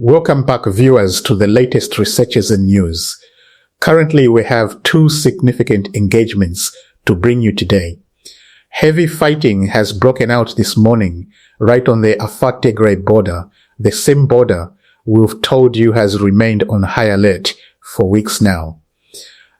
Welcome back, viewers, to the latest researches and news. Currently, we have two significant engagements to bring you today. Heavy fighting has broken out this morning right on the Afar Tigray border, the same border we've told you has remained on high alert for weeks now.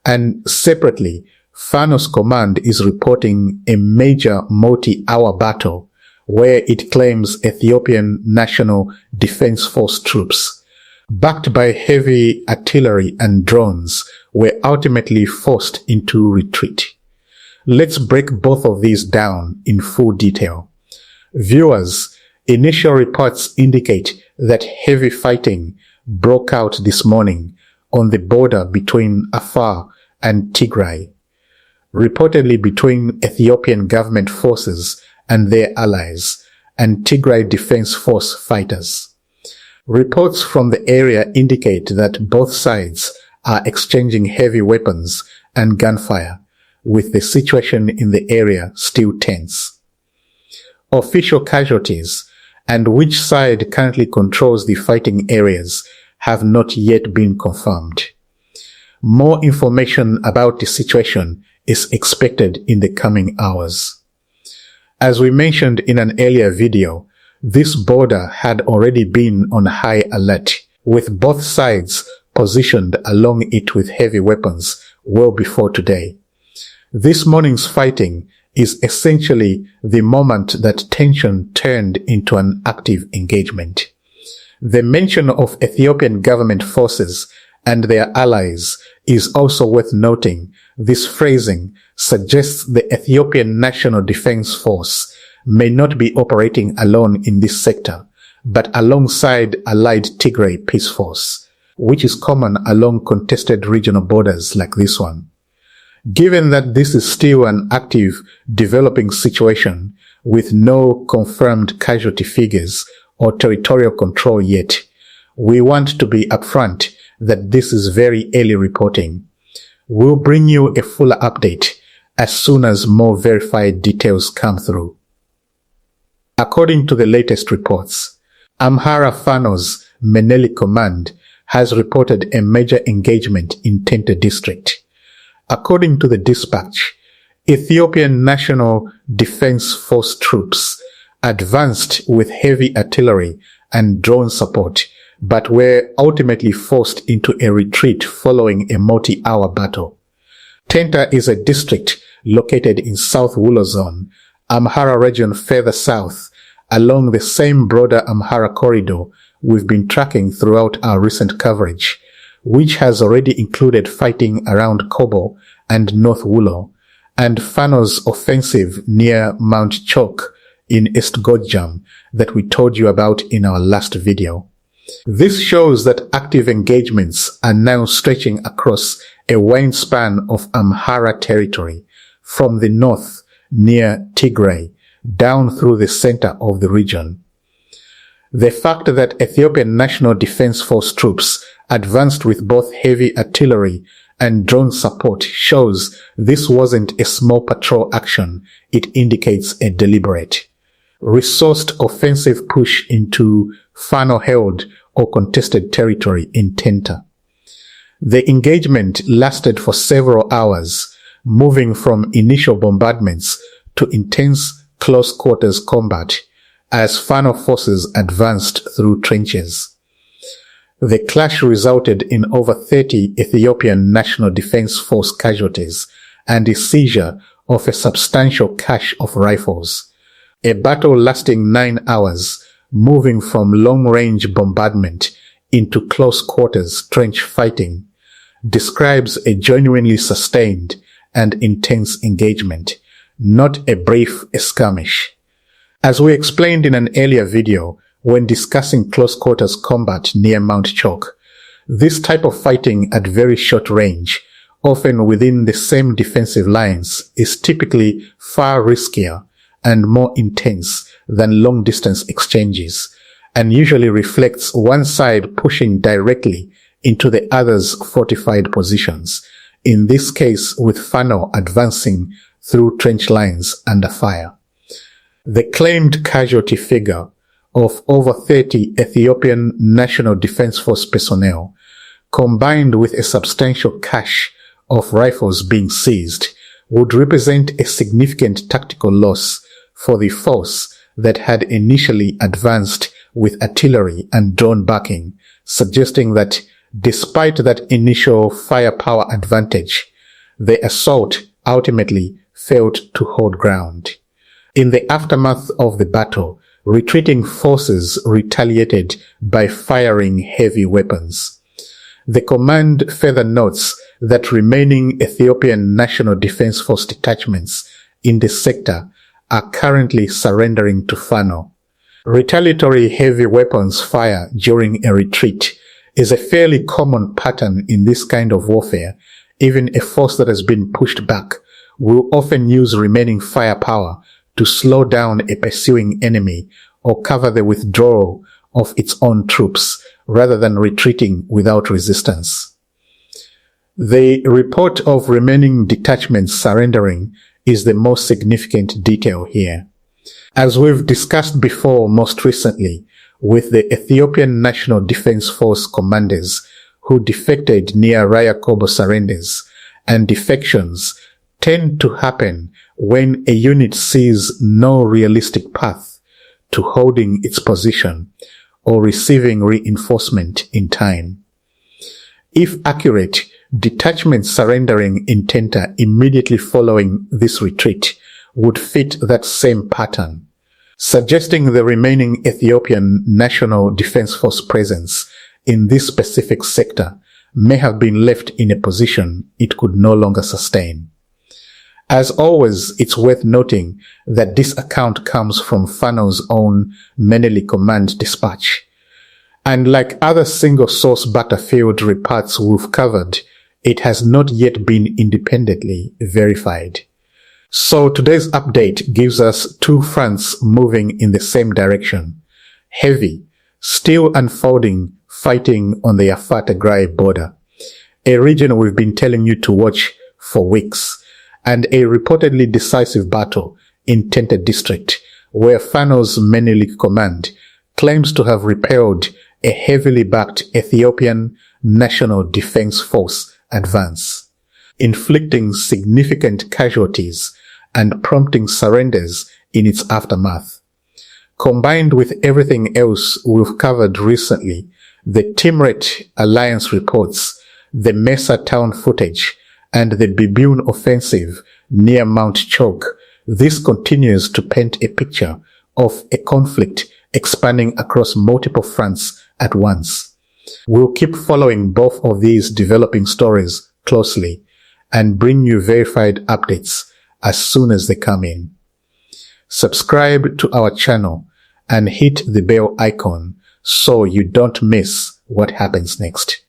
And separately, Fano's command is reporting a major multi-hour battle where it claims Ethiopian National Defense Force troops, backed by heavy artillery and drones, were ultimately forced into retreat. Let's break both of these down in full detail. Viewers, initial reports indicate that heavy fighting broke out this morning on the border between Afar and Tigray, reportedly between Ethiopian government forces and their allies, and Tigray Defense Force fighters. Reports from the area indicate that both sides are exchanging heavy weapons and gunfire, with the situation in the area still tense. Official casualties and which side currently controls the fighting areas have not yet been confirmed. More information about the situation is expected in the coming hours. As we mentioned in an earlier video, this border had already been on high alert, with both sides positioned along it with heavy weapons well before today. This morning's fighting is essentially the moment that tension turned into an active engagement. The mention of Ethiopian government forces and their allies is also worth noting. This phrasing suggests the Ethiopian National Defense Force may not be operating alone in this sector, but alongside allied Tigray Peace Force, which is common along contested regional borders like this one. Given that this is still an active, developing situation with no confirmed casualty figures or territorial control yet, we want to be upfront that this is very early reporting. We'll bring you a fuller update as soon as more verified details come through. According to the latest reports, Amhara Fano's Meneli command has reported a major engagement in Tente district. According to the dispatch, Ethiopian National Defense Force troops advanced with heavy artillery and drone support, but were ultimately forced into a retreat following a multi-hour battle. Tenta is a district located in South Wulo Zone, Amhara region further south, along the same broader Amhara corridor we've been tracking throughout our recent coverage, which has already included fighting around Kobo and North Wulo, and Fano's offensive near Mount Chok in East Gojam that we told you about in our last video. This shows that active engagements are now stretching across a wide span of Amhara territory, from the north near Tigray down through the center of the region. The fact that Ethiopian National Defense Force troops advanced with both heavy artillery and drone support shows this wasn't a small patrol action. It indicates a deliberate, resourced offensive push into Fano-held or contested territory in Tenta. The engagement lasted for several hours, moving from initial bombardments to intense close-quarters combat as Fano forces advanced through trenches. The clash resulted in over 30 Ethiopian National Defense Force casualties and the seizure of a substantial cache of rifles. A battle lasting 9 hours, moving from long-range bombardment into close-quarters trench fighting, describes a genuinely sustained and intense engagement, not a brief skirmish. As we explained in an earlier video when discussing close-quarters combat near Mount Chok, this type of fighting at very short range, often within the same defensive lines, is typically far riskier and more intense than long-distance exchanges, and usually reflects one side pushing directly into the other's fortified positions, in this case with Fano advancing through trench lines under fire. The claimed casualty figure of over 30 Ethiopian National Defense Force personnel, combined with a substantial cache of rifles being seized, would represent a significant tactical loss for the force that had initially advanced with artillery and drone backing, suggesting that despite that initial firepower advantage, the assault ultimately failed to hold ground. In the aftermath of the battle, retreating forces retaliated by firing heavy weapons. The command further notes that remaining Ethiopian National Defense Force detachments in the sector are currently surrendering to Fano. Retaliatory heavy weapons fire during a retreat is a fairly common pattern in this kind of warfare. Even a force that has been pushed back will often use remaining firepower to slow down a pursuing enemy or cover the withdrawal of its own troops rather than retreating without resistance. The report of remaining detachments surrendering is the most significant detail here. As we've discussed before most recently with the Ethiopian National Defense Force commanders who defected near Raya Kobo surrenders, and defections tend to happen when a unit sees no realistic path to holding its position or receiving reinforcement in time. If accurate, detachments surrendering in Tenta immediately following this retreat would fit that same pattern, suggesting the remaining Ethiopian National Defense Force presence in this specific sector may have been left in a position it could no longer sustain. As always, it's worth noting that this account comes from Fano's own Meneli Command dispatch. And like other single-source battlefield reports we've covered, it has not yet been independently verified. So today's update gives us two fronts moving in the same direction. Heavy, still unfolding fighting on the Afar Tigray border, a region we've been telling you to watch for weeks, and a reportedly decisive battle in Tenta district, where Fano's Menelik command claims to have repelled a heavily backed Ethiopian National Defense Force advance, inflicting significant casualties and prompting surrenders in its aftermath. Combined with everything else we've covered recently, the Timret Alliance reports, the Mesa town footage, and the Bibune offensive near Mount Chok, this continues to paint a picture of a conflict expanding across multiple fronts at once. We'll keep following both of these developing stories closely and bring you verified updates as soon as they come in. Subscribe to our channel and hit the bell icon so you don't miss what happens next.